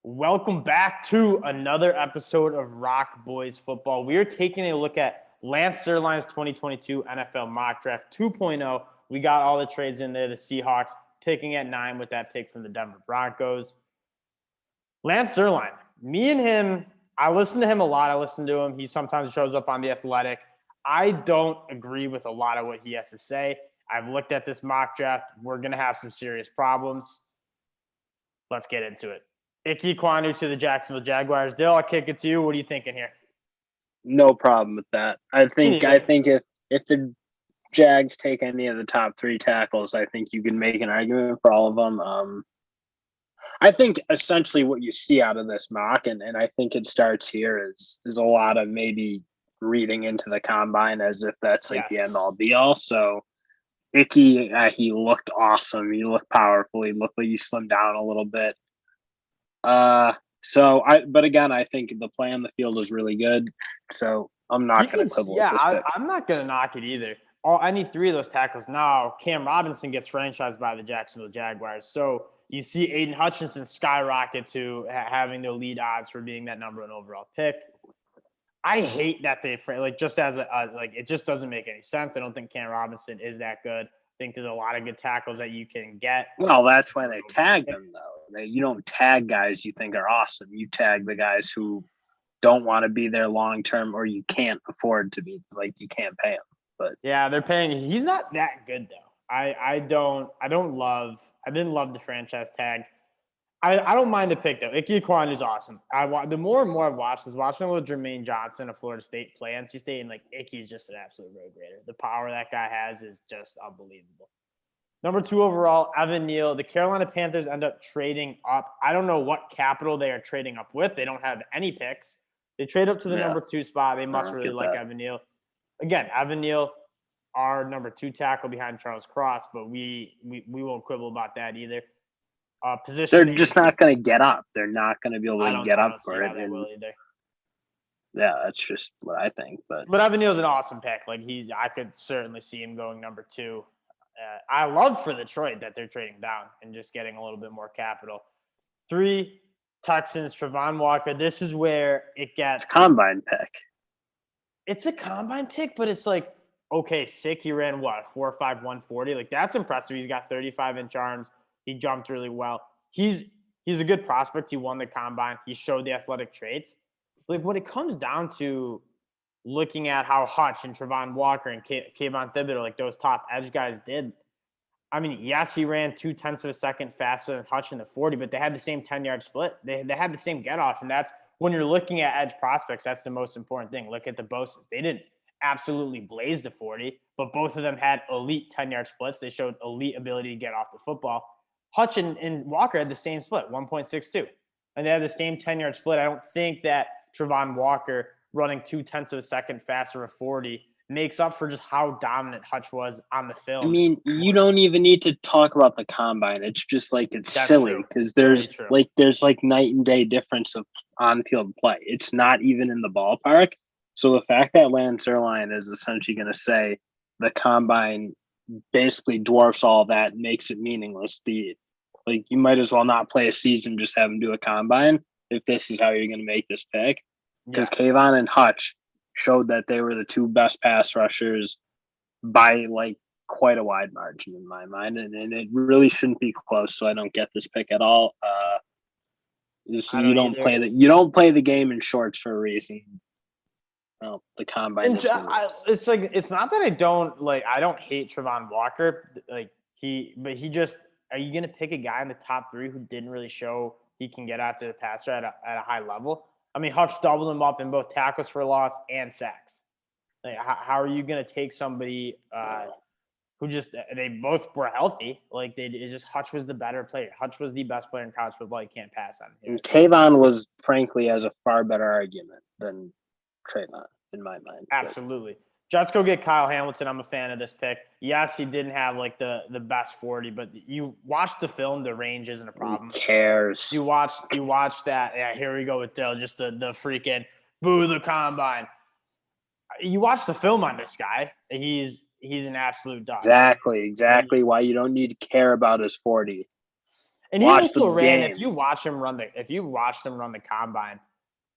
Welcome back to another episode of ROC Boys Football. We are taking a look at Lance Zierlein's 2022 NFL Mock Draft 2.0. We got all the trades in there. The Seahawks picking at 9 with that pick from the Denver Broncos. Lance Zierlein, me and him, I listen to him a lot. I listen to him. He sometimes shows up on The Athletic. I don't agree with a lot of what he has to say. I've looked at this mock draft. We're going to have some serious problems. Let's get into it. Ikem Ekwonu to the Jacksonville Jaguars. Dill, I'll kick it to you. What are you thinking here? No problem with that. I think if the Jags take any of the top 3 tackles, I think you can make an argument for all of them. I think essentially what you see out of this mock, and I think it starts here, is a lot of maybe reading into the combine as if that's like the end all be all. So Icky, he looked awesome. He looked powerful. He looked like he slimmed down a little bit. But again, I think the play on the field was really good. So I'm not going to quibble with this pick. I'm not going to knock it either. Any 3 of those tackles. Now, Cam Robinson gets franchised by the Jacksonville Jaguars. So you see Aidan Hutchinson skyrocket to having the lead odds for being that number 1 overall pick. I hate that it just doesn't make any sense. I don't think Cam Robinson is that good. I think there's a lot of good tackles that you can get. Well, that's why they tag them, though. You don't tag guys you think are awesome. You tag the guys who don't want to be there long term, or you can't afford to be. Like, you can't pay them. But yeah, they're paying. He's not that good though. I didn't love the franchise tag. I don't mind the pick though. Ikem Ekwonu is awesome. The more and more I've watched is watching a little Jermaine Johnson of Florida State play NC State, and like Icky is just an absolute road grader. The power that guy has is just unbelievable. Number 2 overall, Evan Neal. The Carolina Panthers end up trading up. I don't know what capital they are trading up with. They don't have any picks. They trade up to the number 2 spot. They must really like Evan Neal. Again, Evan Neal, our number 2 tackle behind Charles Cross, but we won't quibble about that either. They're just not going to get up. They're not going to be able to get up for it. They will either. Yeah, that's just what I think. But Evan Neal's an awesome pick. I could certainly see him going number 2. I love for Detroit that they're trading down and just getting a little bit more capital. 3, Texans, Travon Walker. This is where it gets it's a combine pick. It's a combine pick, but it's like, okay, sick. He ran what, 4.5, 140? Like, that's impressive. He's got 35-inch arms. He jumped really well. He's a good prospect. He won the combine. He showed the athletic traits. Like, when it comes down to looking at how Hutch and Travon Walker and Kayvon Thibodeaux, like those top edge guys did, I mean, yes, he ran 0.2 of a second faster than Hutch in the 40, but they had the same 10-yard split. They had the same get-off, and that's when you're looking at edge prospects, that's the most important thing. Look at the Bosa's. They didn't absolutely blaze the 40, but both of them had elite 10-yard splits. They showed elite ability to get off the football. Hutch and Walker had the same split, 1.62. And they had the same 10-yard split. I don't think that Travon Walker running 0.2 of a second faster of 40 makes up for just how dominant Hutch was on the film. I mean, you don't even need to talk about the combine. It's just like that's silly because there's night and day difference of on-field play. It's not even in the ballpark. So the fact that Lance Zierlein is essentially going to say the combine basically dwarfs all that, makes it meaningless. You might as well not play a season, just have him do a combine if this is how you're going to make this pick. Because Kayvon and Hutch showed that they were the 2 best pass rushers by quite a wide margin in my mind, and it really shouldn't be close. So I don't get this pick at all. You don't play the game in shorts for a reason. Well, the combine. It's not that I don't hate Travon Walker. Are you going to pick a guy in the top 3 who didn't really show he can get after the passer at a high level? I mean, Hutch doubled him up in both tackles for loss and sacks. How are you going to take somebody who they both were healthy? Hutch was the better player. Hutch was the best player in college football. You can't pass on him. And Kayvon was, frankly, has a far better argument than Trayvon, in my mind. Absolutely. Just go get Kyle Hamilton. I'm a fan of this pick. Yes, he didn't have the best 40, but you watch the film, the range isn't a problem. Who cares? You watch that. Yeah, here we go with Dill. Just the freaking boo the combine. You watch the film on this guy. He's an absolute dog. Exactly. Why you don't need to care about his 40. And he also ran. If you watched him run the combine,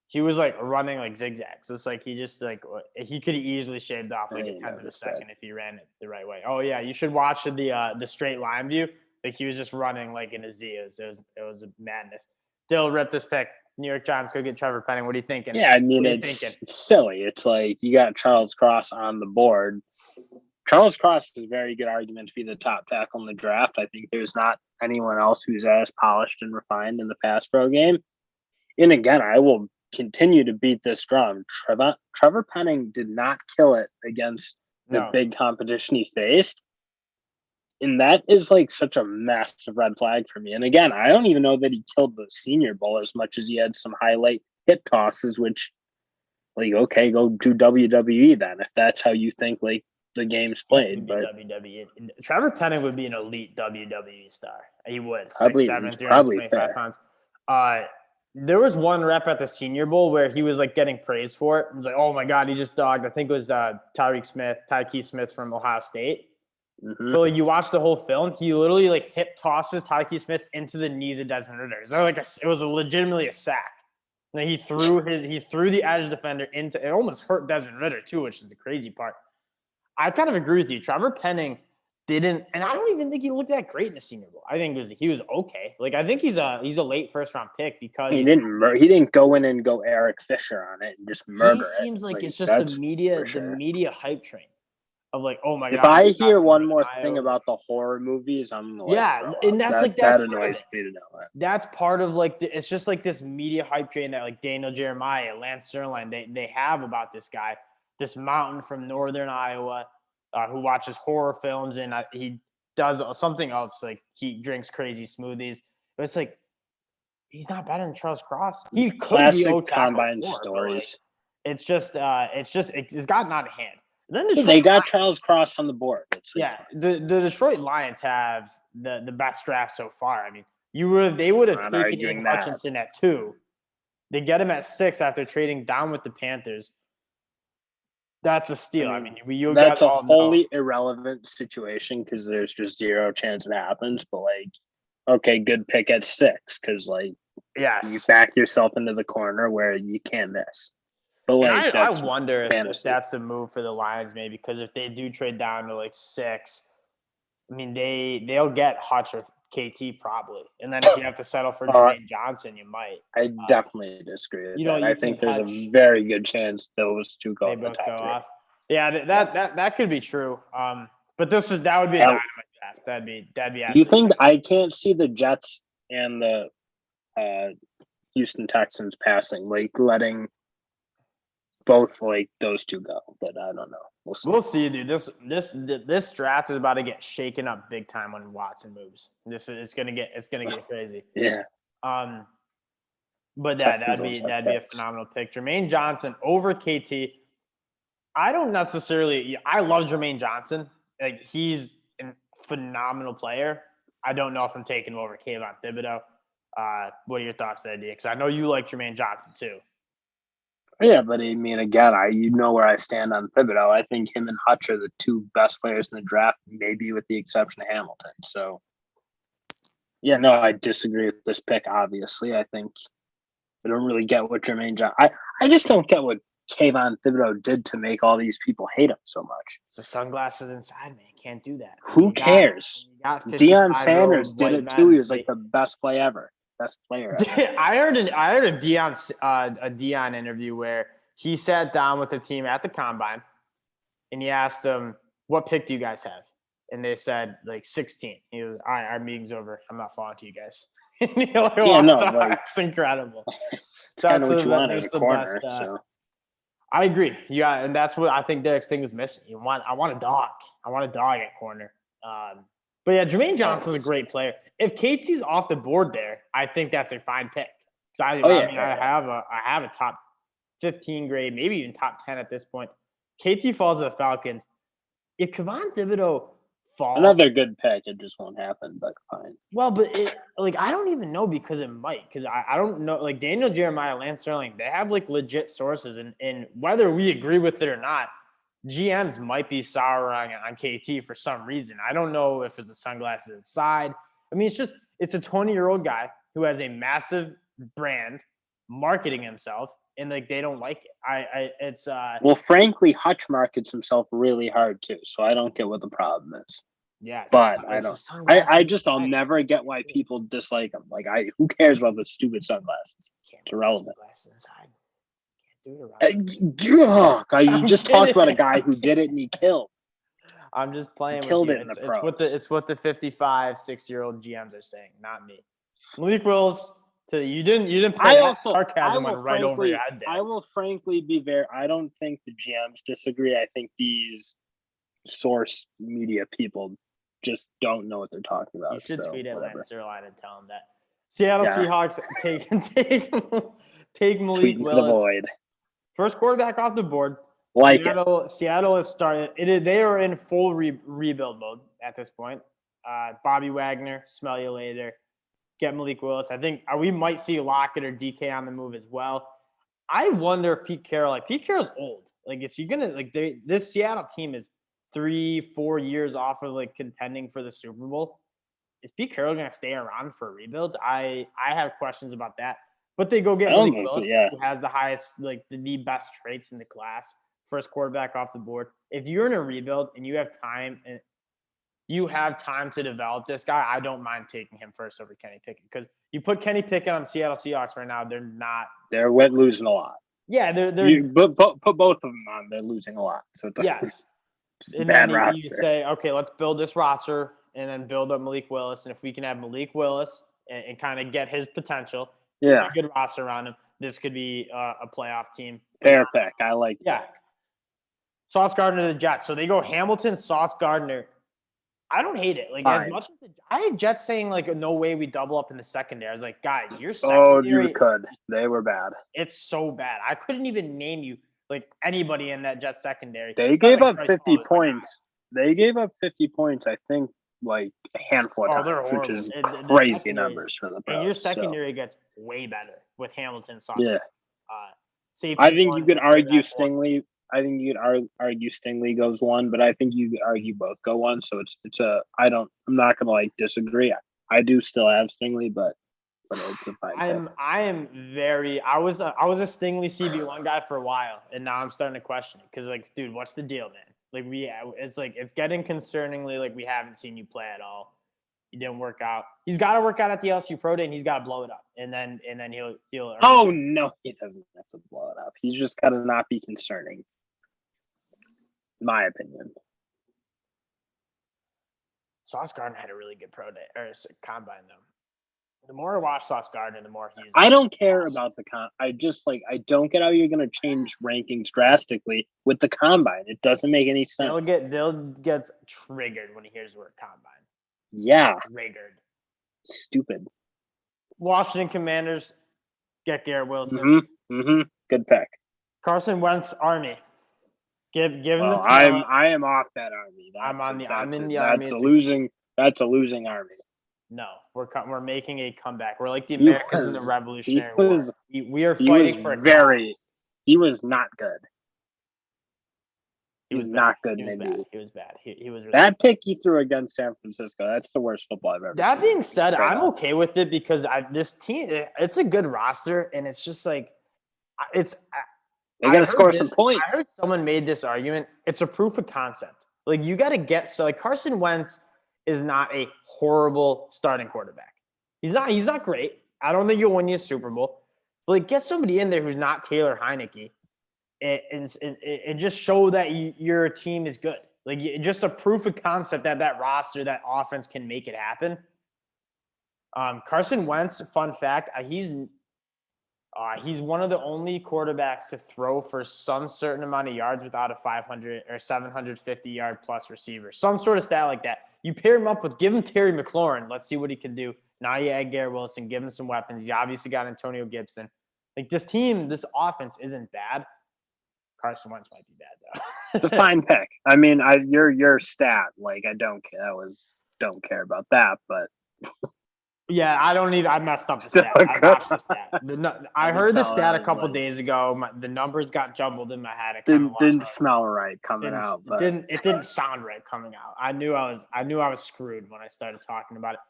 he was like running like zigzags. It's like he just like he could have easily shaved off like a tenth of a second if he ran it the right way. Oh yeah, you should watch the straight line view. Like he was just running like in a Z. It was a madness. Still rip this pick. New York Giants go get Trevor Penning. What are you thinking? Yeah, I mean it's silly. It's like you got Charles Cross on the board. Charles Cross is a very good argument to be the top tackle in the draft. I think there's not anyone else who's as polished and refined in the pass pro game. And again, I will continue to beat this drum. Trevor Penning did not kill it against the big competition he faced. And that is like such a massive red flag for me. And again, I don't even know that he killed the Senior Bowl as much as he had some highlight hip tosses, which, like, okay, go do WWE then if that's how you think like the game's played. But WWE, Trevor Penning would be an elite WWE star. He would probably 6'7", 325 pounds. There was one rep at the Senior Bowl where he was like getting praised for it. It was like, oh my God, he just dogged. I think it was Tyke Smith from Ohio State. Mm-hmm. But like, you watch the whole film, he literally like hip tosses Tyke Smith into the knees of Desmond Ridder. So like it was legitimately a sack. Like he threw the edge defender into it. Almost hurt Desmond Ridder too, which is the crazy part. I kind of agree with you. Trevor Penning didn't, and I don't even think he looked that great in the Senior Bowl. I think he was okay. Like I think he's a late first round pick because he didn't go in and go Eric Fisher on it and just murder it. He seems like it's just the media hype train of like, oh my God. If I hear one more thing about the horror movies, I'm like, and that's that annoys me to know that. That's part of like it's just like this media hype train that like Daniel Jeremiah, Lance Zierlein, they have about this guy. This mountain from northern Iowa who watches horror films and he does something else. Like he drinks crazy smoothies. But it's like, he's not better than Charles Cross. He could be combine stories. Like, it's gotten out of hand. And then they got Charles Cross on the board. The Detroit Lions have the best draft so far. I mean, they would have taken Aidan Hutchinson at 2. They get him at 6 after trading down with the Panthers. That's a steal. I mean, that's a wholly irrelevant situation because there's just zero chance it happens. But like, okay, good pick at 6 because like, you back yourself into the corner where you can't miss. But like, I wonder if that's the move for the Lions, maybe because if they do trade down to like 6, I mean they'll get Hutch or KT probably, and then if you have to settle for Jermaine Johnson, you might. I definitely disagree with that. I think there's a very good chance those two go. They both go off. Yeah, that could be true. But that would be a dynamite draft. That'd be. You think I can't see the Jets and the Houston Texans passing, like letting both like those two go, but I don't know. We'll see, dude. This draft is about to get shaken up big time when Watson moves. It's gonna get crazy. Yeah. But that'd be a phenomenal pick. Jermaine Johnson over KT. I don't necessarily. I love Jermaine Johnson. Like he's a phenomenal player. I don't know if I'm taking him over Kayvon Thibodeaux. What are your thoughts there, D? Because I know you like Jermaine Johnson too. Yeah, but I mean, again, you know where I stand on Thibodeaux. I think him and Hutch are the 2 best players in the draft, maybe with the exception of Hamilton. So, yeah, no, I disagree with this pick, obviously. I think I don't really get what Jermaine Johnson – I just don't get what Kayvon Thibodeaux did to make all these people hate him so much. It's the sunglasses inside, man. Can't do that. Who cares? Deion Sanders did it too. He was like the best play ever. Best player ever. I heard a Deion interview where he sat down with the team at the combine and he asked them, "What pick do you guys have?" And they said like 16. He was, "All right, our meeting's over. I'm not falling to you guys." It's incredible. It's kind of what you want as a corner. So I agree. Yeah, and that's what I think Derek's thing is missing. I want a dog. I want a dog at corner. But yeah, Jermaine Johnson's a great player. If KT's off the board there, I think that's a fine pick. I have a top 15 grade, maybe even top 10 at this point. KT falls to the Falcons. If Kayvon Thibodeaux falls, another good pick, it just won't happen. But fine. Well, but I don't even know because it might. Because I don't know. Like Daniel Jeremiah, Lance Zierlein, they have like legit sources, and whether we agree with it or not, GMs might be souring on KT for some reason. I don't know if it's the sunglasses inside. I mean, it's a 20-year-old guy who has a massive brand marketing himself, and like they don't like it. It's well, frankly, Hutch markets himself really hard too, so I don't get what the problem is. Yeah, but I'll never get why people dislike him. Like, who cares about the stupid sunglasses? It's irrelevant. You just talked about a guy who did it and he killed. I'm just playing. He killed with it in the pros. It's what the 55, 6-year-old GMs are saying, not me. Malik Willis. You didn't play sarcasm right over your head there. I will frankly be I don't think the GMs disagree. I think these source media people just don't know what they're talking about. You should tweet at Lance Zierlein and tell him that. Seattle Seahawks take Malik Willis. First quarterback off the board. Seattle has started. They are in full rebuild mode at this point. Bobby Wagner, smell you later. Get Malik Willis. I think we might see Lockett or DK on the move as well. I wonder if Pete Carroll's old. Like, is he gonna this Seattle team is 3-4 years off of like contending for the Super Bowl? Is Pete Carroll gonna stay around for a rebuild? I have questions about that. But they go get Malik Willis, who has the highest, the best traits in the class. First quarterback off the board. If you're in a rebuild and you have time to develop this guy, I don't mind taking him first over Kenny Pickett, because you put Kenny Pickett on Seattle Seahawks right now, they're losing a lot. Yeah, put both of them on. They're losing a lot. So yes, and bad then roster. you say, okay, let's build this roster and then build up Malik Willis, and if we can have Malik Willis and kind of get his potential, a good roster around him, this could be a playoff team. Fair pick. I like that. Yeah. Sauce Gardner to the Jets. So they go Hamilton, Sauce Gardner. I don't hate it. As much as I had Jets saying no way we double up in the secondary. I was like, guys, your secondary. Oh, you could. They were bad. It's so bad. I couldn't even name you anybody in that Jets secondary. They gave up 50 points. They gave up 50 points, I think, a handful of times, which is crazy numbers for the pros. And your secondary gets way better with Hamilton, Sauce. Yeah. I think you could argue Stingley. I think you could argue Stingley goes one, but I think you could argue both go one. So I'm not gonna disagree. I do still have Stingley, but it's a fine. I was a Stingley CB1 guy for a while, and now I'm starting to question it because dude, what's the deal, man? It's getting concerningly we haven't seen you play at all. He didn't work out. He's got to work out at the LSU Pro Day, and he's got to blow it up, and then he'll. Oh no, he doesn't have to blow it up. He's just got to not be concerning. My opinion. Sauce Gardner had a really good pro day or combine though. The more I watch Sauce Gardner, the more he's. I don't care about the I just I don't get how you're going to change rankings drastically with the combine. It doesn't make any sense. They'll get triggered when he hears the word combine. Yeah. Triggered. Stupid. Washington Commanders get GarrettWilson. Mm-hmm. Good pick. Carson Wentz Army. Give him the. I am off that Army. I'm in the Army. That's a losing Army. No, we're making a comeback. We're like the Americans in the Revolutionary War. We are fighting for a cause. He was not good. He was not good. He was bad. He was really that pick he threw against San Francisco. That's the worst football I've ever seen. That being said, I'm okay with it because this team, it's a good roster, and it's just they got to score some points. I heard someone made this argument. It's a proof of concept. You got to get Carson Wentz is not a horrible starting quarterback. He's not great. I don't think he'll win you a Super Bowl. But get somebody in there who's not Taylor Heineke, and just show that your team is good. Just a proof of concept that roster, that offense can make it happen. Carson Wentz, fun fact, he's one of the only quarterbacks to throw for some certain amount of yards without a 500 or 750 yard plus receiver. Some sort of stat like that. You pair him up give him Terry McLaurin. Let's see what he can do. Now you add GarrettWilson, give him some weapons. You obviously got Antonio Gibson. This offense isn't bad. Carson Wentz might be bad though. It's a fine pick. I mean, your stat, I don't care. Don't care about that, but. Yeah, I messed up the stat. I botched the stat. I heard the stat a couple days ago. The numbers got jumbled in my head. Didn't smell right coming out. But. It didn't sound right coming out. I knew I was screwed when I started talking about it.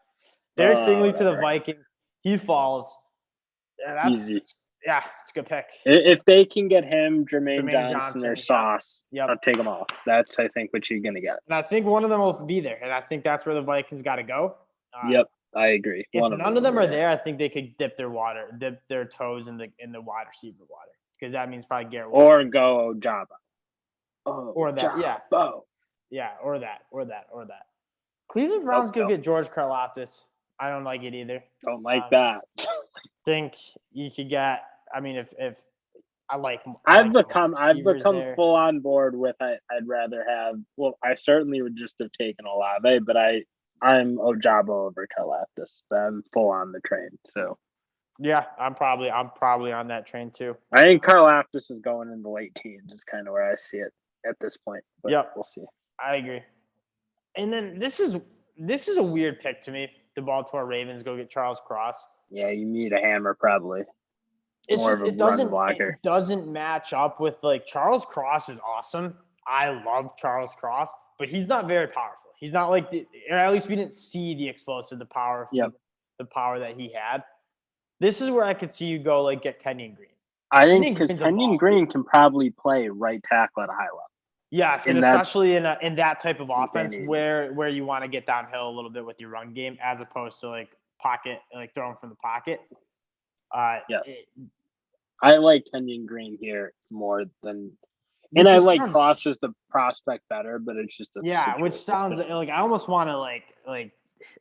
Derek Stingley to the Vikings. He falls. Yeah, Easy. Yeah, it's a good pick. If they can get him, Jermaine Johnson, or Sauce, yep. I'll take them all. That's, I think, what you're going to get. And I think one of them will be there. And I think that's where the Vikings got to go. Yep, I agree. If none of them are there, I think they could dip their toes in the wide receiver water. Because that means probably GarrettWilson. Or go Ojabo. Or that, yeah. Yeah, or that. Cleveland Browns could get George Karlaftis. I don't like it either. Don't like that. Think you could get. I mean, if I like, I've become full on board with. I'd rather have. Well, I certainly would just have taken Olave, but I'm Ojabo over Karlaftis. I'm full on the train. So. Yeah, I'm probably on that train too. I think Karlaftis is going in the late teens. Is kind of where I see it at this point. But we'll see. I agree. And then this is a weird pick to me. The Baltimore Ravens go get Charles Cross. Yeah, you need a hammer probably. It doesn't match up with like Charles Cross is awesome. I love Charles Cross, but he's not very powerful. He's not like or at least we didn't see the explosive, the power that he had. This is where I could see you go like get Kenyon Green. I think because Kenyon Green can probably play right tackle at a high level. Yes, and especially in that type of offense where you want to get downhill a little bit with your run game as opposed to like pocket, like throwing from the pocket. Yes. I like Kenyon Green here more than and I like Cross as the prospect better, but it's just which sounds like I almost want to like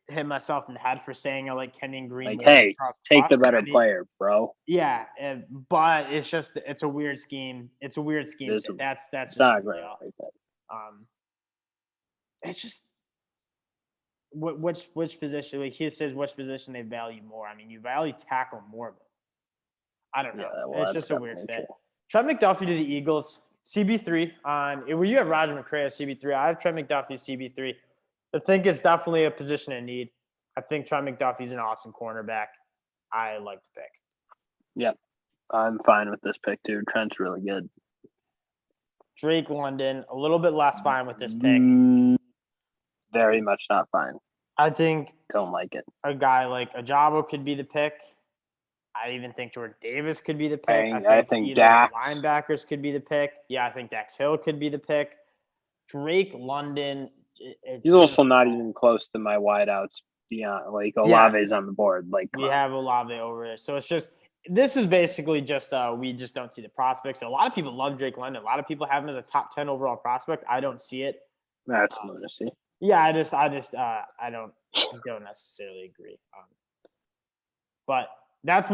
hit myself in the head for saying I like Kenyon Green. Like, hey, take the better player, bro. Yeah, but it's a weird scheme. It's a weird scheme. That's just not great. It's just which position. Like he says, which position they value more. I mean, you value tackle more. But I don't know. Yeah, it's just a weird fit. Trent McDuffie to the Eagles. CB3 on. Where you have Roger McCray as CB3, I have Trent McDuffie CB3. I think it's definitely a position in need. I think Trent McDuffie's an awesome cornerback. I like the pick. Yep. I'm fine with this pick, too. Trent's really good. Drake London, a little bit less fine with this pick. Very much not fine. I think don't like it. A guy like Ojabo could be the pick. I even think Jordan Davis could be the pick. I think Dax. Linebackers could be the pick. Yeah, I think Dax Hill could be the pick. Drake London. He's also not even close to my wideouts beyond like Olave's on the board. Like we have Olave over there. So it's just this is basically just we just don't see the prospects. A lot of people love Drake London. A lot of people have him as a top 10 overall prospect. I don't see it. That's lunacy. Yeah, I don't necessarily agree. But that's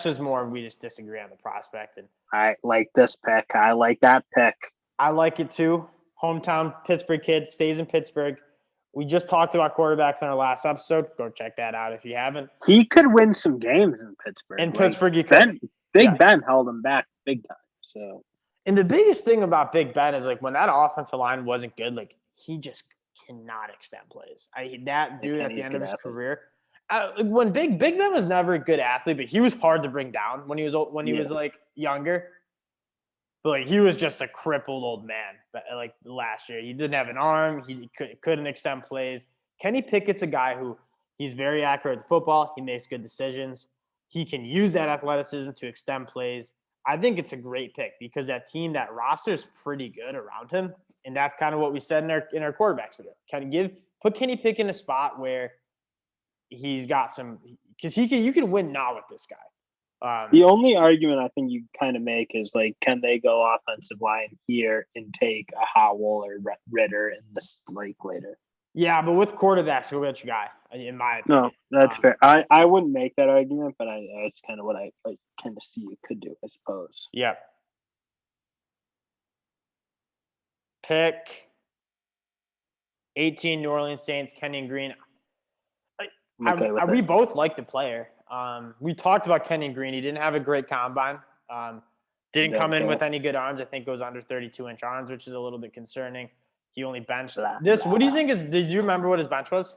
just more we just disagree on the prospect. And I like this pick. I like that pick. I like it too. Hometown Pittsburgh kid, stays in Pittsburgh. We just talked about quarterbacks in our last episode. Go check that out if you haven't. He could win some games in Pittsburgh. Pittsburgh, you could. Ben held him back big time. So, and the biggest thing about Big Ben is like when that offensive line wasn't good, like he just cannot extend plays. That dude at the end of his career. When Big Ben was never a good athlete, but he was hard to bring down when he was like younger. But like he was just a crippled old man. But like last year, he didn't have an arm. He couldn't extend plays. Kenny Pickett's a guy who he's very accurate at football. He makes good decisions. He can use that athleticism to extend plays. I think it's a great pick because that team, that roster is pretty good around him, and that's kind of what we said in our quarterbacks video. Put Kenny Pickett in a spot where he's got some because you can win now with this guy. The only argument I think you kind of make is like, can they go offensive line here and take a Howell or Ritter in this like later? Yeah, but with quarterbacks, go get your guy. In my opinion, no, that's fair. I wouldn't make that argument, but it's kind of what I kind of see you could do, I suppose. Yeah. Pick 18 New Orleans Saints, Kenyon Green. We both like the player. We talked about Kenyon Green. He didn't have a great combine. Didn't come in with any good arms. I think goes under 32-inch arms, which is a little bit concerning. He only benched this. What do you think did you remember what his bench was?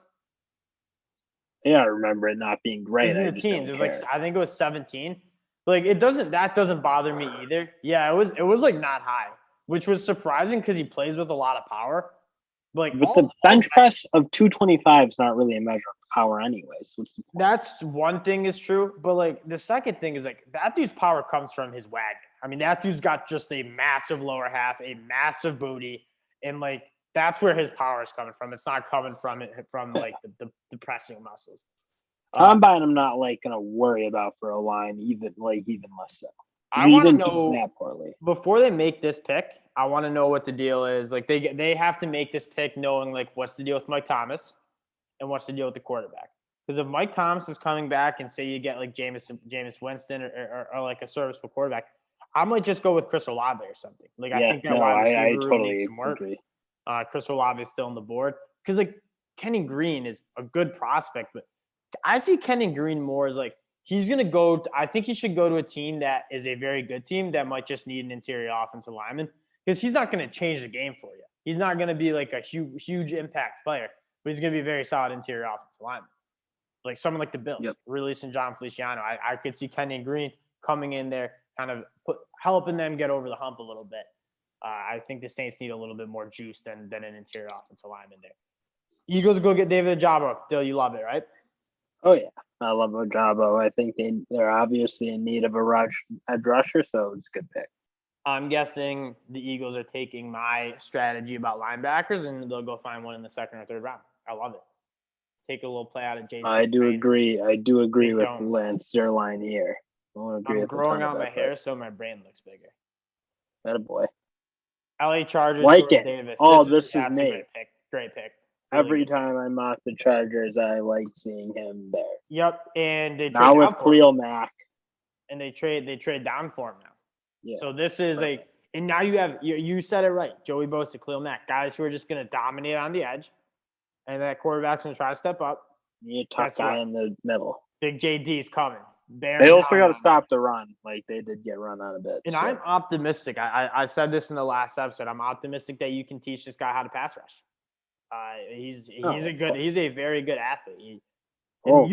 Yeah, I remember it not being great. It was in the teens. It was like I think it was 17. Like that doesn't bother me either. Yeah, it was like not high, which was surprising because he plays with a lot of power. But like But the bench press of 225 is not really a measure of power anyways. What's the point? That's one thing is true. But like the second thing is like that dude's power comes from his wagon. I mean, that dude's got just a massive lower half, a massive booty, and like that's where his power is coming from. It's not coming from like the pressing muscles. Combine, I'm not like gonna worry about for a line, even less so. I want to know that poorly. Before they make this pick, I want to know what the deal is. Like they have to make this pick knowing like what's the deal with Mike Thomas and what's the deal with the quarterback. Because if Mike Thomas is coming back and say you get like Jameis Winston or like a serviceable quarterback, I might just go with Chris Olave or something. Like I think that wide receiver I totally needs some work. Agree. Chris Olave is still on the board because like Kenyon Green is a good prospect, but I see Kenyon Green more as like he's going to go – I think he should go to a team that is a very good team that might just need an interior offensive lineman because he's not going to change the game for you. He's not going to be like a huge impact player, but he's going to be a very solid interior offensive lineman. Like someone like the Bills, releasing John Feliciano. I could see Kenyon Green coming in there, kind of helping them get over the hump a little bit. I think the Saints need a little bit more juice than an interior offensive lineman there. Eagles go get David Ojabo. Dill, you love it, right? Oh, yeah. I love Ojabo. I think they're obviously in need of a edge rusher, so it's a good pick. I'm guessing the Eagles are taking my strategy about linebackers, and they'll go find one in the second or third round. I love it. Take a little play out of Jason. I do agree with Lance Zierlein here. I'm growing out my hair so my brain looks bigger. That a boy. LA Chargers. Like it. Davis. This is me. Great pick. Every time I mock the Chargers, I like seeing him there. Yep, and they now with Khalil Mack, and they trade down for him now. Yeah. So this is and now you have you said it right, Joey Bosa, Khalil Mack, guys who are just going to dominate on the edge, and that quarterback's going to try to step up. You need a tough guy in the middle. Big JD's coming. They also got to stop the run, like they did get run on a bit. And I'm optimistic. I said this in the last episode. I'm optimistic that you can teach this guy how to pass rush. He's a very good athlete.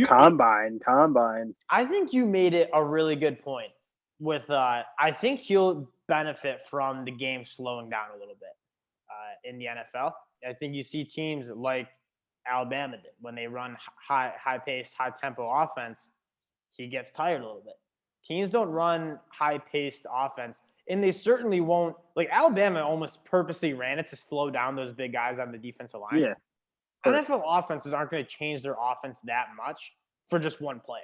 Combine. I think you made it a really good point with I think he'll benefit from the game slowing down a little bit in the NFL. I think you see teams like Alabama did when they run high paced, high tempo offense, he gets tired a little bit. Teams don't run high paced offense. And they certainly won't – like Alabama almost purposely ran it to slow down those big guys on the defensive line. Yeah. NFL offenses aren't going to change their offense that much for just one player.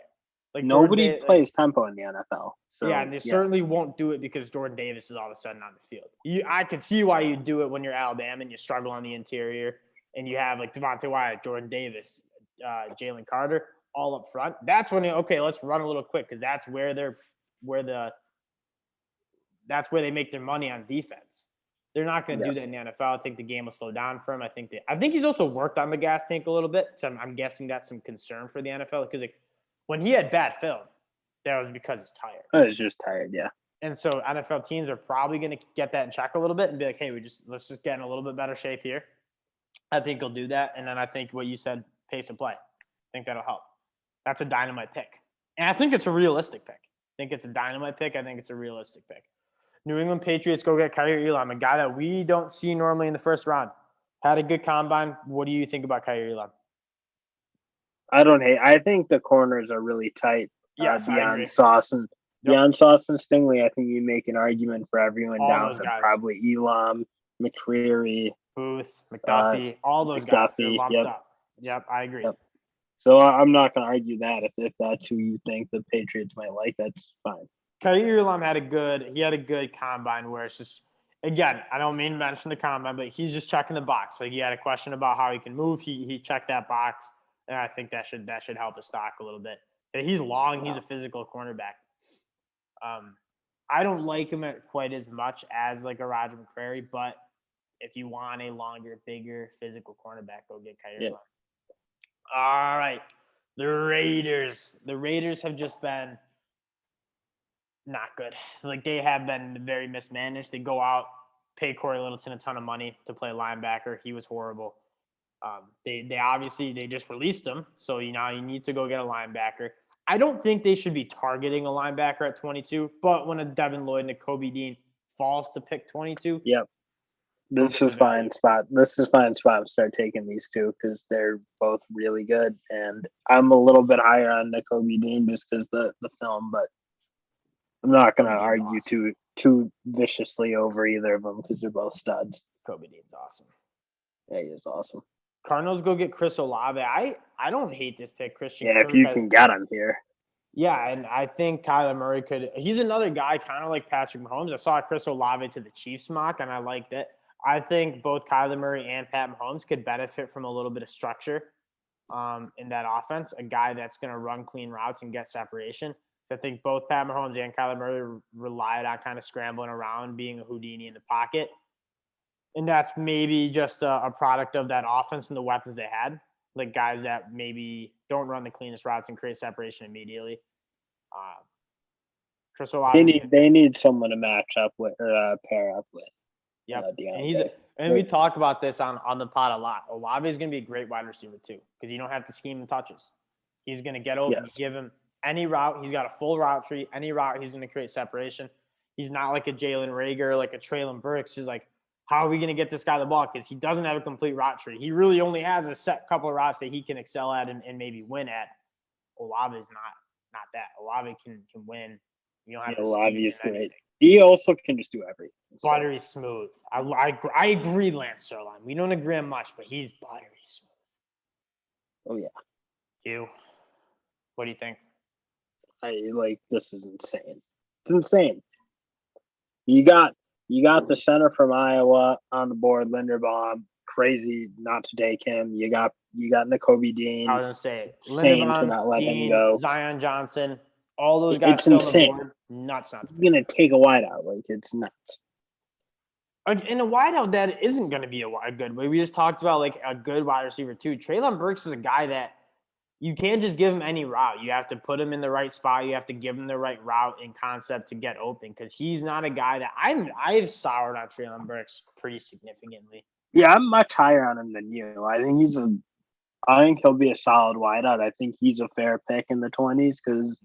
Like nobody plays tempo in the NFL. So, and they certainly won't do it because Jordan Davis is all of a sudden on the field. I could see why you do it when you're Alabama and you struggle on the interior and you have like Devontae Wyatt, Jordan Davis, Jalen Carter all up front. That's when let's run a little quick because that's where that's where they make their money on defense. They're not going to do that in the NFL. I think the game will slow down for him. I think he's also worked on the gas tank a little bit. So I'm guessing that's some concern for the NFL because when he had bad film, that was because he's tired. I was just tired, yeah. And so NFL teams are probably going to get that in check a little bit and be like, hey, let's just get in a little bit better shape here. I think he'll do that. And then I think what you said, pace of play. I think that'll help. That's a dynamite pick. And I think it's a realistic pick. I think it's a dynamite pick. I think it's a realistic pick. New England Patriots go get Kaiir Elam, a guy that we don't see normally in the first round. Had a good combine. What do you think about Kaiir Elam? I think the corners are really tight. Yes, beyond Sauce and Stingley, I think you make an argument for everyone down to probably Elam, McCreary, Booth, McDuffie, all those guys are lumped up. Yep, I agree. Yep. So I'm not going to argue that. If that's who you think the Patriots might like, that's fine. Kaiir Elam had a good combine where it's just, again, I don't mean to mention the combine, but he's just checking the box. Like he had a question about how he can move. He checked that box, and I think that should help his stock a little bit. And he's long. He's a physical cornerback. I don't like him quite as much as like a Roger McCreary, but if you want a longer, bigger, physical cornerback, go get Kaiir Elam. All right. The Raiders. The Raiders have just been not good. Like they have been very mismanaged. They go out, pay Corey Littleton a ton of money to play linebacker. He was horrible. They just released him. So you need to go get a linebacker. I don't think they should be targeting a linebacker at 22, but when a Devin Lloyd and a Kobe Dean falls to pick 22, This is fine spot. This is fine spot to start taking these two because they're both really good. And I'm a little bit higher on Nakobe Dean just because the film, but I'm not going to argue too viciously over either of them because they're both studs. Kobe Dean's awesome. Yeah, he is awesome. Cardinals go get Chris Olave. I don't hate this pick, Christian. Yeah, if you can get him here. Yeah, and I think Kyler Murray he's another guy kind of like Patrick Mahomes. I saw Chris Olave to the Chiefs mock, and I liked it. I think both Kyler Murray and Pat Mahomes could benefit from a little bit of structure in that offense, a guy that's going to run clean routes and get separation. So I think both Pat Mahomes and Kyler Murray relied on kind of scrambling around, being a Houdini in the pocket. And that's maybe just a product of that offense and the weapons they had, like guys that maybe don't run the cleanest routes and create separation immediately. Chris Olave. They need someone to match up with or pair up with. Yep. And we talk about this on the pod a lot. Olave is going to be a great wide receiver too because you don't have to scheme and touches. He's going to get open. Yes. Give him any route. He's got a full route tree. Any route, he's going to create separation. He's not like a Jalen Reagor, like a Traylon Burks. He's like, how are we going to get this guy the ball? Because he doesn't have a complete route tree. He really only has a set couple of routes that he can excel at and maybe win at. Olave is not that. Olave can win. You don't have to Olave is great. He also can just do everything. Buttery smooth. I agree, Lance Zierlein. We don't agree on much, but he's buttery smooth. Oh, yeah. You? What do you think? This is insane. It's insane. You got the center from Iowa on the board, Linderbaum. Crazy not to take him. You got Nakobe Dean. I was going to say, Linderbaum, to not let him go. Zion Johnson. All those guys still on the board. Nuts not to pick. You're going to take a wideout. It's nuts. In a wideout that isn't going to be a good way. We just talked about a good wide receiver too. Treylon Burks is a guy that you can't just give him any route. You have to put him in the right spot. You have to give him the right route and concept to get open because he's not a guy that I've soured on Treylon Burks pretty significantly. Yeah, I'm much higher on him than you. I think he'll be a solid wideout. I think he's a fair pick in the 20s because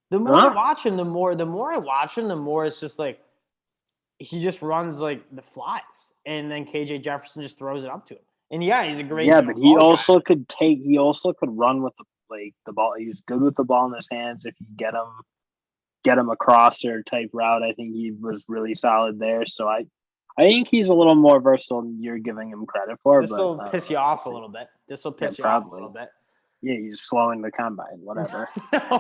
the more I watch him, the more it's just like he just runs like the flies, and then KJ Jefferson just throws it up to him. And he's a great. Yeah, but he also could run with the ball. He's good with the ball in his hands. If you get him a crosser type route, I think he was really solid there. So I think he's a little more versatile than you're giving him credit for. This will piss you off a little bit. Yeah, he's slowing the combine, whatever.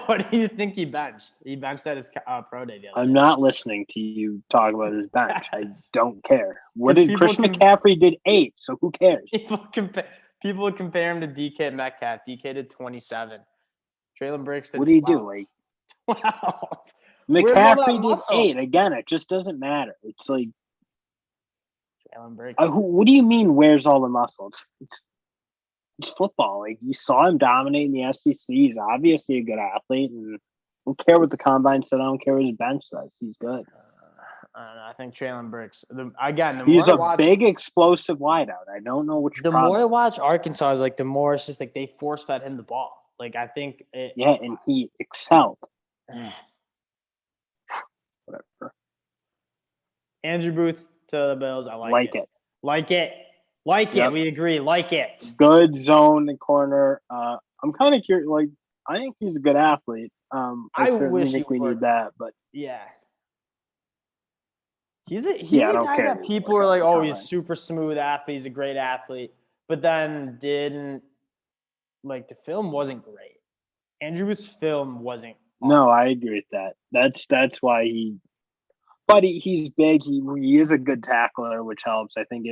What do you think he benched? He benched at his pro day the other day. I'm not listening to you talk about his bench. I don't care. What did Christian McCaffrey did 8, so who cares? People compare him to DK Metcalf. DK did 27. Treylon Burks did 12. What do you do? 12. McCaffrey did 8. Again, it just doesn't matter. It's like Treylon Burks. What do you mean where's all the muscle? It's football. You saw him dominating the SEC. He's obviously a good athlete, and I don't care what the combine said. I don't care what his bench says. He's good. I don't know. I think Treylon Burks. He's a big, explosive wideout. I don't know which. The more I watch Arkansas, is the more it's just they force fed him the ball. I think. And he excelled. Whatever. Andrew Booth to the Bills. I like it. Like it. Yep. We agree. Like it. Good zone and corner. I'm kind of curious. I think he's a good athlete. I wish think we need that, but yeah, he's a guy that people are like, oh, he's super smooth athlete. He's a great athlete, but then didn't the film wasn't great. Andrew's film wasn't. Awesome. No, I agree with that. That's why he's big. He is a good tackler, which helps. I think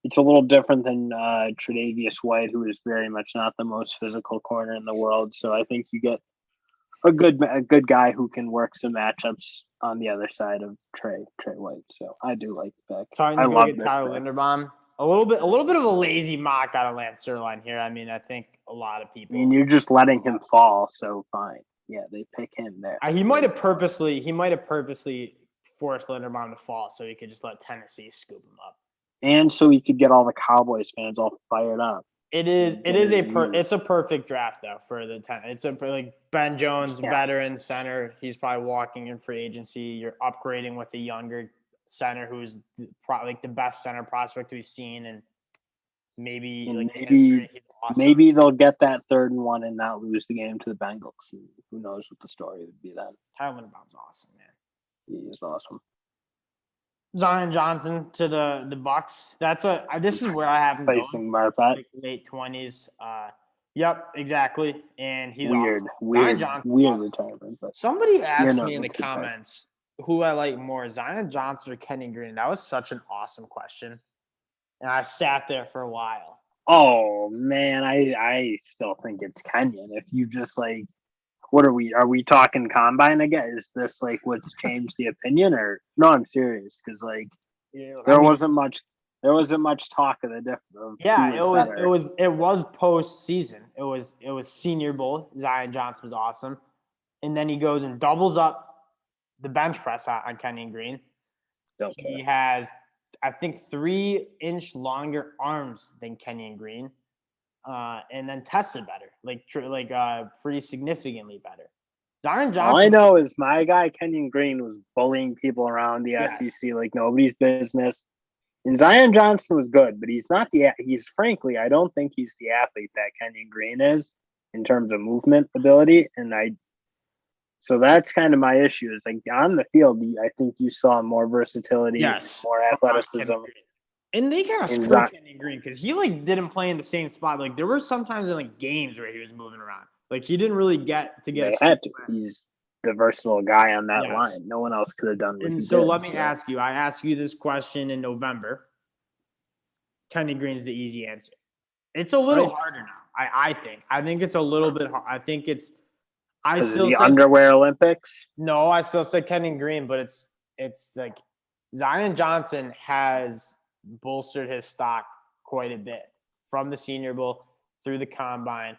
it's a little different than Tre'Davious White, who is very much not the most physical corner in the world. So I think you get a good guy who can work some matchups on the other side of Trey White. So I do like the pick. I love this Kyle Linderbaum. A little bit of a lazy mock out of Lance Zierlein here. I mean, I think a lot of people. I mean, you're just letting him fall, so fine. Yeah, they pick him there. He might have purposely forced Linderbaum to fall so he could just let Tennessee scoop him up. And so he could get all the Cowboys fans all fired up. It's a perfect draft though for the 10. It's Ben Jones, veteran center. He's probably walking in free agency. You're upgrading with a younger center who's probably like the best center prospect we've seen, and maybe And like he's awesome. maybe they'll get that 3rd and 1 and not lose the game to the Bengals. Who knows what the story would be then? Tyler Linderbaum's awesome, man. He is awesome. Zion Johnson to the Bucks. This is where I have him Facing going. Marpet. Like late 20s. Yep, exactly. And he's weird, awesome. weird retirement. But somebody asked me in the comments who I like more, Zion Johnson or Kenyon Green. That was such an awesome question. And I sat there for a while. Oh man, I still think it's Kenyon. If you just like, what are we talking combine again? Is this like what's changed the opinion, or no? I'm serious, because like there wasn't much talk of the difference. Yeah, it was postseason. It was Senior Bowl. Zion Johnson was awesome, and then he goes and doubles up the bench press on Kenyon Green. He has, I think, 3-inch longer arms than Kenyon Green, and then tested better, pretty significantly better. Zion Johnson. All I know is my guy Kenyon Green was bullying people around the SEC like nobody's business. And Zion Johnson was good, but he's frankly, I don't think he's the athlete that Kenyon Green is in terms of movement ability. So that's kind of my issue, is like on the field, I think you saw more versatility, more athleticism. And they kind of screwed Kenyon Green because he didn't play in the same spot. Like there were sometimes in games where he was moving around. Like he didn't really get to get. He's the versatile guy on that line. No one else could have done what he did. So let me ask you. I asked you this question in November. Kenyon Green is the easy answer. It's a little harder now. I think. I think it's a little bit hard. I think it's. I still the underwear Olympics. No, I still say Kenyon Green, but it's like Zion Johnson has bolstered his stock quite a bit from the Senior Bowl through the combine.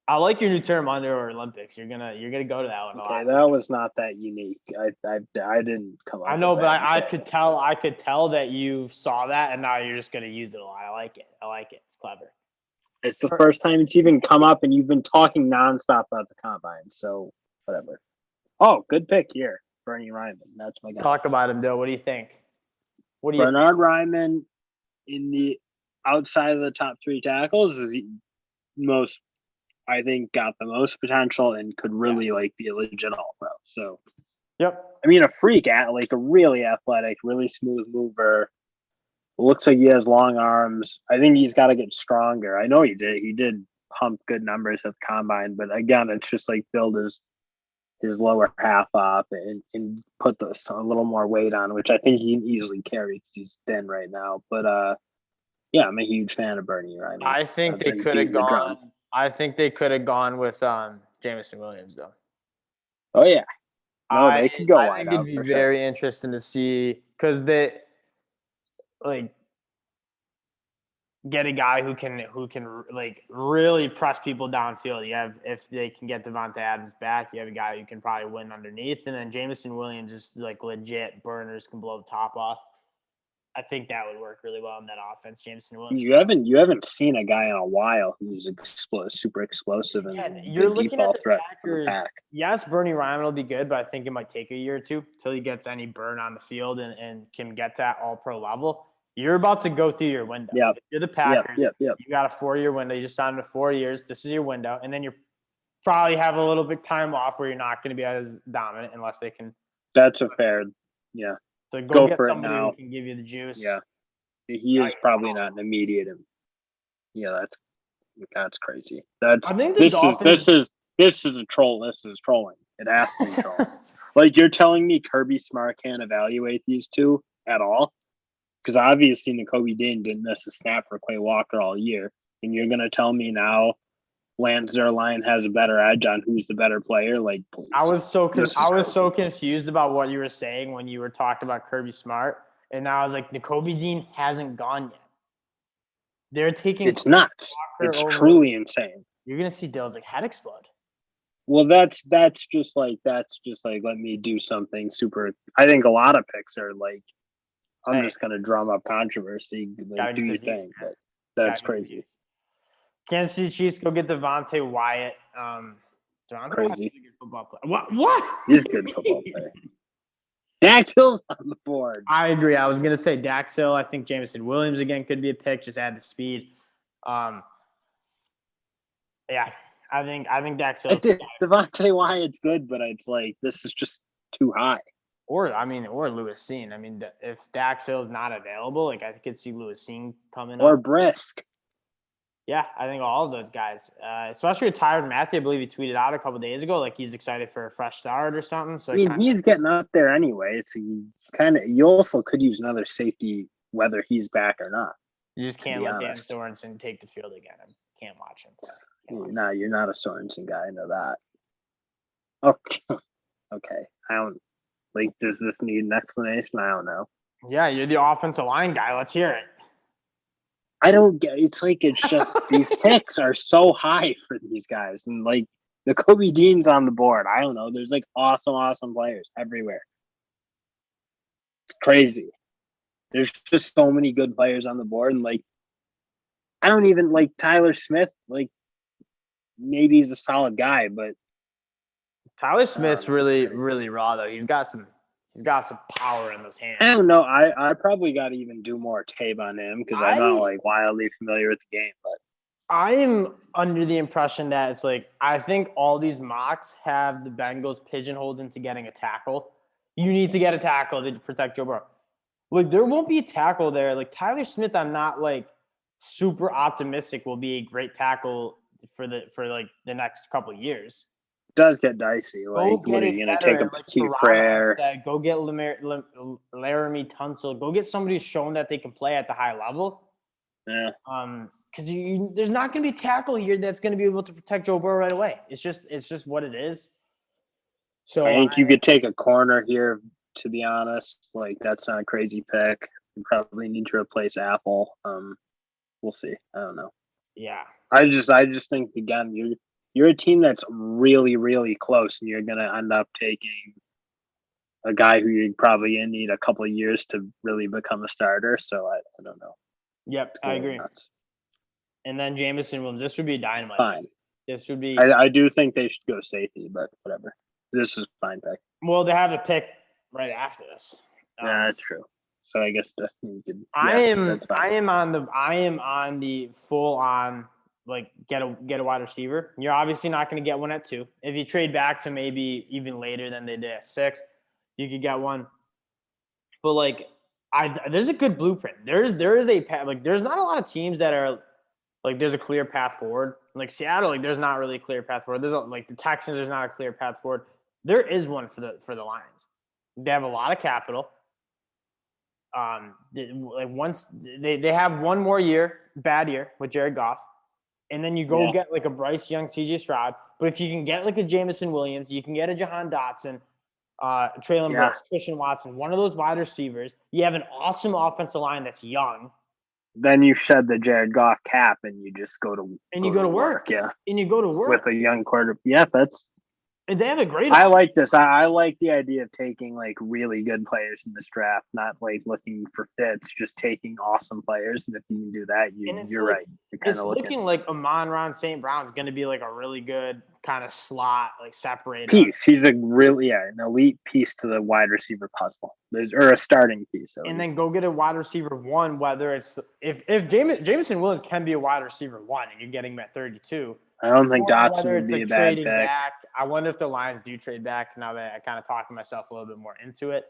I like your new term, underwear Olympics. You're gonna go to that one. Okay, that was not that unique. I didn't come up. I know, but I could tell that you saw that, and now you're just gonna use it a lot. I like it. It's clever. It's the first time it's even come up, and you've been talking nonstop about the combine. So whatever. Oh, good pick here, Bernie Ryman. That's my guy. Talk about him, Bill. What do you think? Bernhard Raimann, in the outside of the top 3 tackles, is most. I think got the most potential and could really be a legit all-pro. So, yep. I mean, a freak a really athletic, really smooth mover. Looks like he has long arms. I think he's got to get stronger. I know he did. He did pump good numbers at the combine, but again, it's just build his lower half up and put a little more weight on, which I think he can easily carry because he's thin right now. But yeah, I'm a huge fan of Bernie Raimann. I think they could have gone. I think they could have gone with Jameson Williams, though. Oh yeah, they could go. I think it'd be very interesting to see, because they get a guy who can really press people downfield. If they can get Devontae Adams back, you have a guy who can probably win underneath, and then Jameson Williams is legit burners, can blow the top off. I think that would work really well in that offense, Jameson Williams. You haven't seen a guy in a while who's super explosive and you're looking at the Packers. Yes, Bernie Raimann will be good, but I think it might take a year or two till he gets any burn on the field and can get to that all-pro level. You're about to go through your window. Yep. You're the Packers. Yep. You got a 4-year window. You just signed for 4 years. This is your window, and then you probably have a little bit time off where you're not going to be as dominant unless they can. That's a fair, yeah. So go get somebody who can give you the juice. Yeah, he is probably not an immediate. Yeah, that's crazy. This is a troll. This is trolling. It has to be trolling. You're telling me Kirby Smart can't evaluate these two at all? Because obviously Nakobe Dean didn't miss a snap for Quay Walker all year, and you're gonna tell me now Lance Zierlein has a better edge on who's the better player? Please. I was so confused about what you were saying when you were talking about Kirby Smart, and now I was like, Nakobe Dean hasn't gone yet. They're taking. It's nuts. It's truly insane. You're gonna see Dill's head explode. Well, that's just let me do something super. I think a lot of picks are I'm just gonna drum up controversy. Do your thing, but that's crazy. Kansas City Chiefs go get Devontae Wyatt. Crazy. Good football player. What? He's a good football player. Dax Hill's on the board. I agree. I was gonna say Dax Hill. I think Jameson Williams again could be a pick. Just add the speed. Yeah, I think Dax Hill. Devontae Wyatt's good, but it's like this is just too high. Or Lewis Cine. I mean, if Dax Hill's not available, like I could see Lewis Cine coming or up. Brisk. Yeah, I think all of those guys, especially with Tyrann Mathieu, I believe he tweeted out a couple days ago, like he's excited for a fresh start or something. So he's getting up there anyway. So you also could use another safety whether he's back or not. You just can't let Dan Sorensen take the field again. I can't watch him play. No, you're not a Sorensen guy. I know that. Okay. I don't like. Does this need an explanation? I don't know. Yeah, you're the offensive line guy. Let's hear it. I don't get. It's just these picks are so high for these guys, and like the Kobe Dean's on the board. I don't know. There's like awesome players everywhere. It's crazy. There's just so many good players on the board, and like I don't even like Tyler Smith. Like maybe he's a solid guy, but Tyler Smith's really raw though. He's got some power in those hands. I don't know. I probably got to even do more tape on him because I'm not like wildly familiar with the game. But I am under the impression that it's like I think all these mocks have the Bengals pigeonholed into getting a tackle. You need to get a tackle to protect Joe Burrow. Like there won't be a tackle there. Like Tyler Smith, I'm not like super optimistic will be a great tackle for the next couple of years. Does get dicey. Like, what are you going to take a Petit Frere? Go get Laramie Tunsil. Go get somebody who's shown that they can play at the high level. Yeah. Because there's not going to be a tackle here that's going to be able to protect Joe Burrow right away. It's just what it is. So I think you could take a corner here. To be honest, like that's not a crazy pick. You probably need to replace Apple. We'll see. I don't know. Yeah. I just think again you're a team that's really, really close, and you're going to end up taking a guy who you're probably need a couple of years to really become a starter. So I don't know. Yep, I agree. Nuts. And then Jameson Williams. This would be a dynamite. Fine. This would be. I do think they should go safety, but whatever. This is a fine pick. Well, they have a pick right after this. Yeah, that's true. So I guess you could. I am on the full on. Like get a wide receiver. You're obviously not going to get one at 2. If you trade back to maybe even later than they did at 6, you could get one. But like, there's a good blueprint. There is a path. Like, there's not a lot of teams that are like there's a clear path forward. Like Seattle, like there's not really a clear path forward. Like the Texans, there's not a clear path forward. There is one for the Lions. They have a lot of capital. Once they have one more bad year with Jared Goff. And then you go get like a Bryce Young, CJ Stroud. But if you can get like a Jameson Williams, you can get a Jahan Dotson, Traylon Brooks, Christian Watson, one of those wide receivers. You have an awesome offensive line that's young. Then you shed the Jared Goff cap and you just go to work. Yeah. And you go to work. With a young quarterback. Yeah, that's. And they have a great. I like this. I like the idea of taking like really good players in this draft, not like looking for fits, just taking awesome players. And if you can do that, you're right. It's looking like Amon-Ra St. Brown is going to be like a really good kind of slot, like separated piece. He's a really an elite piece to the wide receiver puzzle. Or a starting piece. And then go get a wide receiver 1. Whether it's if Jameson Williams can be a wide receiver 1, and you're getting him at 32. I don't think Dotson would be a bad pick. Back. I wonder if the Lions do trade back now that I kind of talked myself a little bit more into it.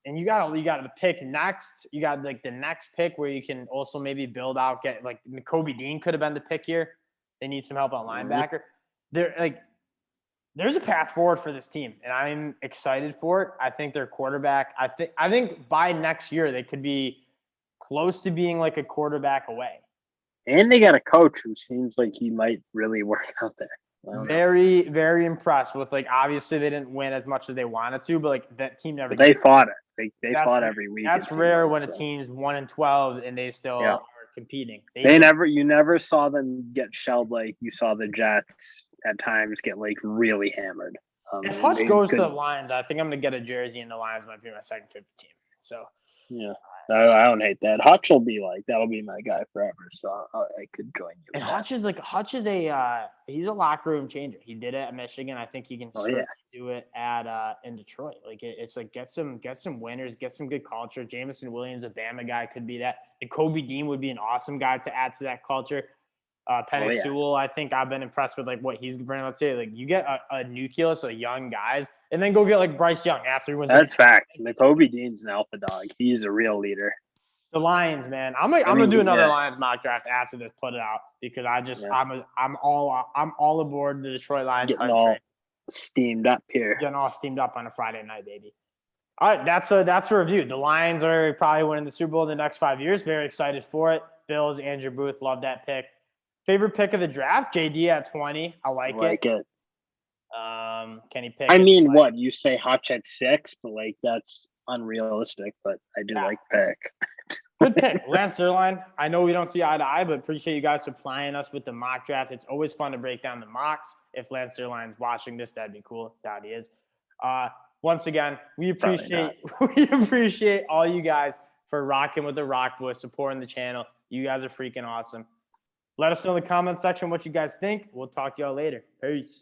And you got the pick next. You got like the next pick where you can also maybe build out, get like Kobe Dean could have been the pick here. They need some help on linebacker. There's a path forward for this team, and I'm excited for it. I think their quarterback. I think by next year they could be close to being like a quarterback away. And they got a coach who seems like he might really work out there. Very, very impressed with like obviously they didn't win as much as they wanted to, but like that team never. But they fought it. They fought every week. That's rare when a team's 1-12 and they still are competing. You never saw them get shelled like you saw the Jets at times get like really hammered. If Hutch goes to the Lions, I think I'm gonna get a jersey, and the Lions might be my second favorite team. So yeah, I don't hate that. Hutch will be like, that'll be my guy forever. So I could join you. And Hutch is he's a locker room changer. He did it at Michigan. I think he can do it in Detroit. Like it's like get some winners, get some good culture. Jamison Williams, a Bama guy, could be that. And Kobe Dean would be an awesome guy to add to that culture. Penny Sewell, I think I've been impressed with like what he's bringing up too. Like you get a nucleus of young guys, and then go get like Bryce Young after he wins. That's fact. Kobe Dean's an alpha dog. He's a real leader. The Lions, man. I'm gonna do another Lions mock draft after this. Put it out because I'm all aboard the Detroit Lions. Getting all steamed up here. Getting all steamed up on a Friday night, baby. All right, that's a review. The Lions are probably winning the Super Bowl in the next 5 years. Very excited for it. Bills, Andrew Booth, love that pick. Favorite pick of the draft, JD at 20. I like it. Kenny Pickett. I mean, what you say, Hutch at 6, but like that's unrealistic. But I do like pick. Good pick, Lance Zierlein. I know we don't see eye to eye, but appreciate you guys supplying us with the mock draft. It's always fun to break down the mocks. If Lance Zierlein's watching this, that'd be cool. Doubt he is. Once again, we appreciate all you guys for rocking with the ROC Boys, supporting the channel. You guys are freaking awesome. Let us know in the comment section what you guys think. We'll talk to y'all later. Peace.